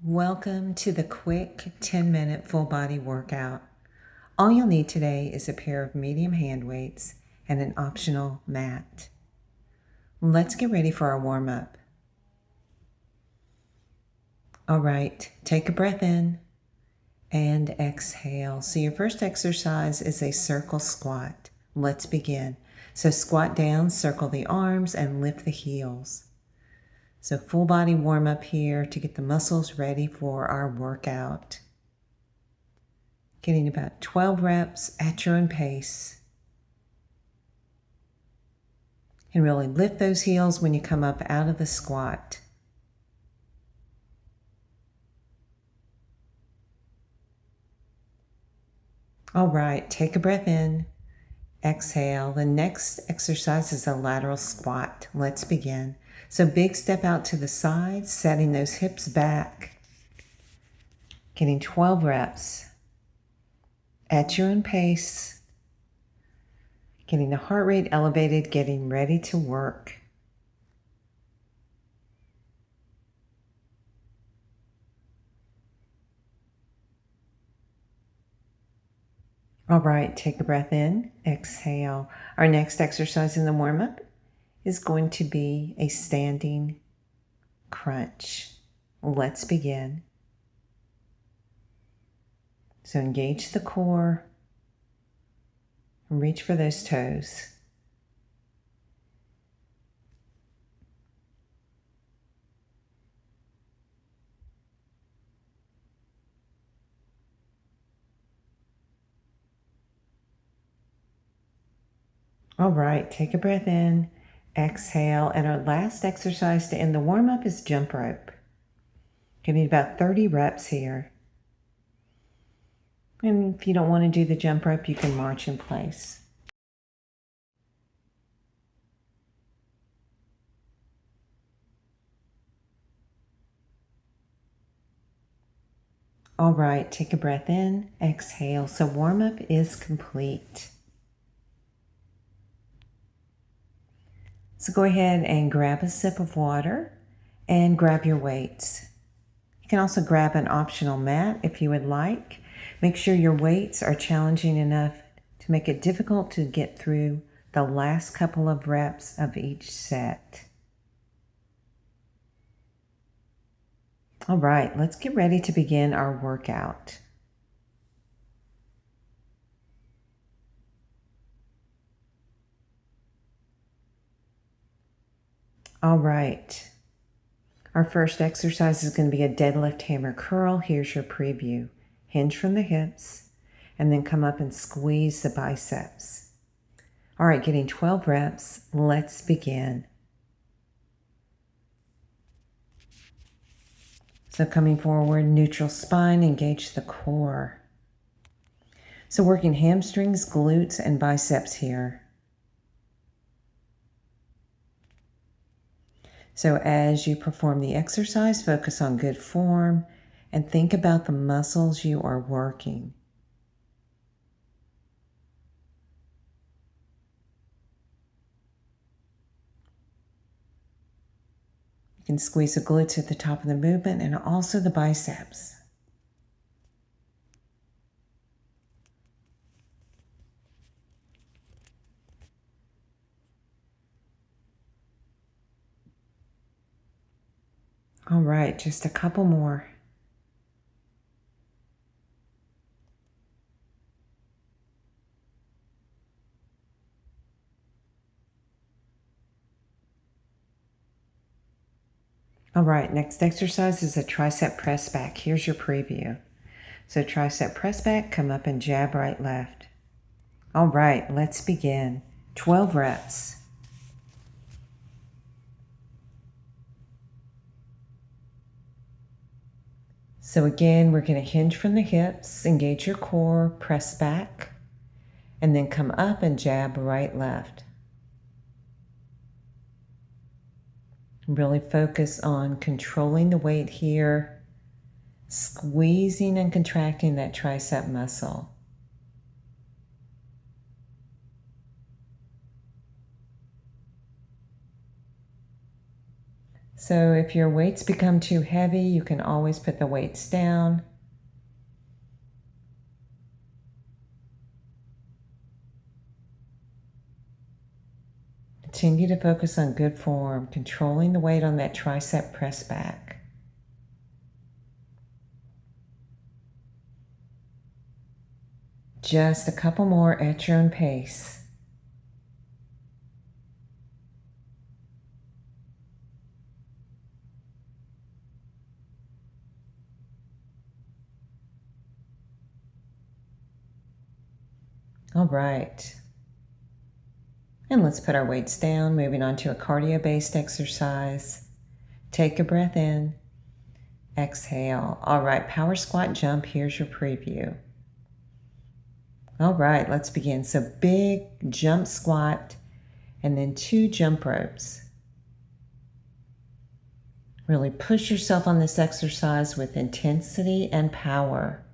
Welcome to the quick 10-minute full body workout. All you'll need today is a pair of medium hand weights and an optional mat. Let's get ready for our warm-up. All right, take a breath in and exhale. So your first exercise is a circle squat. Let's begin. So squat down, circle the arms, and lift the heels. So full body warm up here to get the muscles ready for our workout. Getting about 12 reps at your own pace. And really lift those heels when you come up out of the squat. All right, take a breath in, exhale. The next exercise is a lateral squat. Let's begin. So big step out to the side, setting those hips back. Getting 12 reps at your own pace. Getting the heart rate elevated, getting ready to work. All right, take a breath in, exhale. Our next exercise in the warm-up is going to be a standing crunch. Let's begin. So engage the core and reach for those toes. All right, take a breath in, exhale, and our last exercise to end the warm-up is jump rope. Getting about 30 reps here. And if you don't want to do the jump rope, you can march in place. All right, take a breath in, exhale. So warm-up is complete. So go ahead and grab a sip of water and grab your weights. You can also grab an optional mat if you would like. Make sure your weights are challenging enough to make it difficult to get through the last couple of reps of each set. All right, let's get ready to begin our workout. All right. Our first exercise is going to be a deadlift hammer curl. Here's your preview. Hinge from the hips and then come up and squeeze the biceps. All right, getting 12 reps. Let's begin. So coming forward, neutral spine, engage the core. So working hamstrings, glutes, and biceps here. So as you perform the exercise, focus on good form and think about the muscles you are working. You can squeeze the glutes at the top of the movement and also the biceps. All right, just a couple more. All right, next exercise is a tricep press back. Here's your preview. So tricep press back, come up and jab right, left. All right, let's begin. 12 reps. So again, we're going to hinge from the hips, engage your core, press back, and then come up and jab right, left. Really focus on controlling the weight here, squeezing and contracting that tricep muscle. So if your weights become too heavy, you can always put the weights down. Continue to focus on good form, controlling the weight on that tricep press back. Just a couple more at your own pace. All right. And let's put our weights down, moving on to a cardio-based exercise. Take a breath in, exhale. All right, power squat jump, here's your preview. All right, let's begin. So big jump squat and then 2 jump ropes. Really push yourself on this exercise with intensity and power.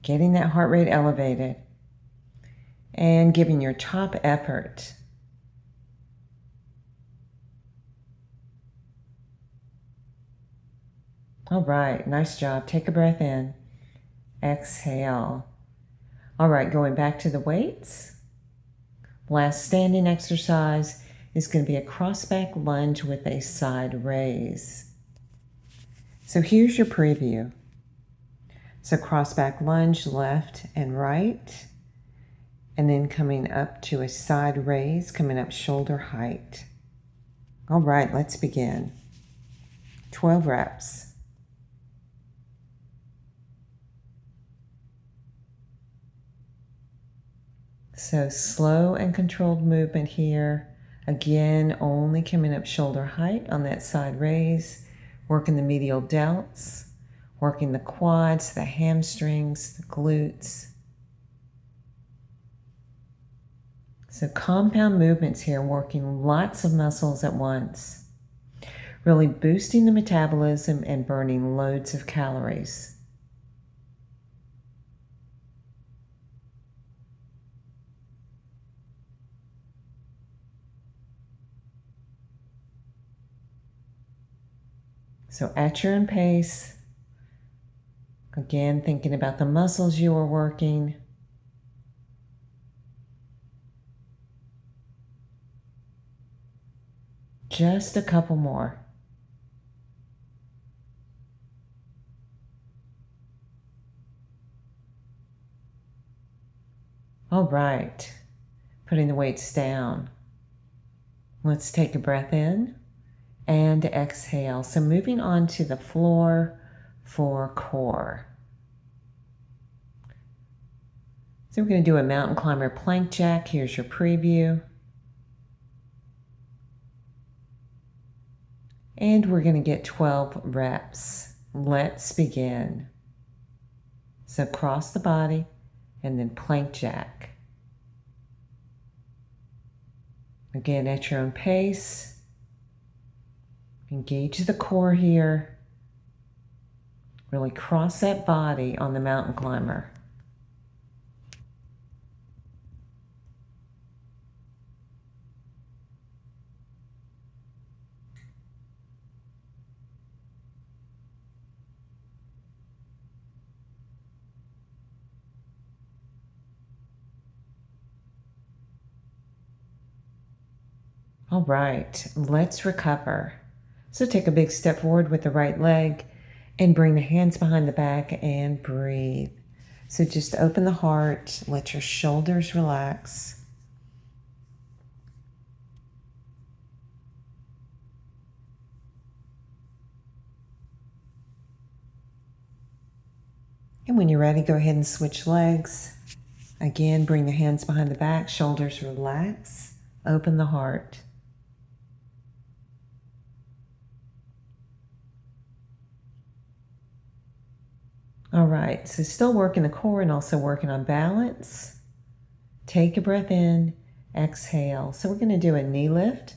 Getting that heart rate elevated and giving your top effort. All right, nice job. Take a breath in, exhale. All right, going back to the weights. Last standing exercise is going to be a cross back lunge with a side raise. So here's your preview. So cross back lunge, left and right, and then coming up to a side raise, coming up shoulder height. All right, let's begin. 12 reps. So slow and controlled movement here. Again, only coming up shoulder height on that side raise, working the medial delts, working the quads, the hamstrings, the glutes. So compound movements here, working lots of muscles at once, really boosting the metabolism and burning loads of calories. So at your own pace, again, thinking about the muscles you are working. Just a couple more. All right, putting the weights down. Let's take a breath in and exhale. So moving on to the floor for core. So we're going to do a mountain climber plank jack. Here's your preview. And we're going to get 12 reps. Let's begin. So cross the body and then plank jack. Again, at your own pace. Engage the core here. Really cross that body on the mountain climber. All right, let's recover. So take a big step forward with the right leg and bring the hands behind the back and breathe. So just open the heart, let your shoulders relax. And when you're ready, go ahead and switch legs. Again, bring the hands behind the back, shoulders relax, open the heart. All right, so still working the core and also working on balance. Take a breath in, exhale. So we're going to do a knee lift,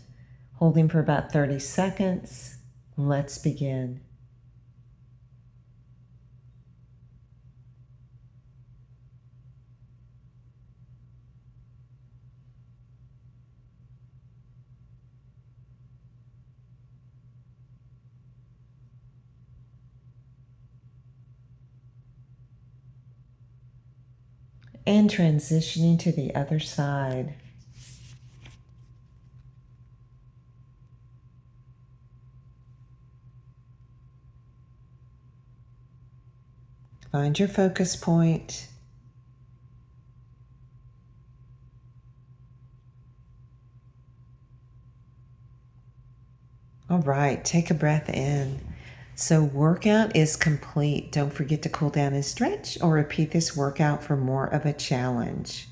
holding for about 30 seconds. Let's begin. And transitioning to the other side. Find your focus point. All right, take a breath in. So workout is complete. Don't forget to cool down and stretch or repeat this workout for more of a challenge.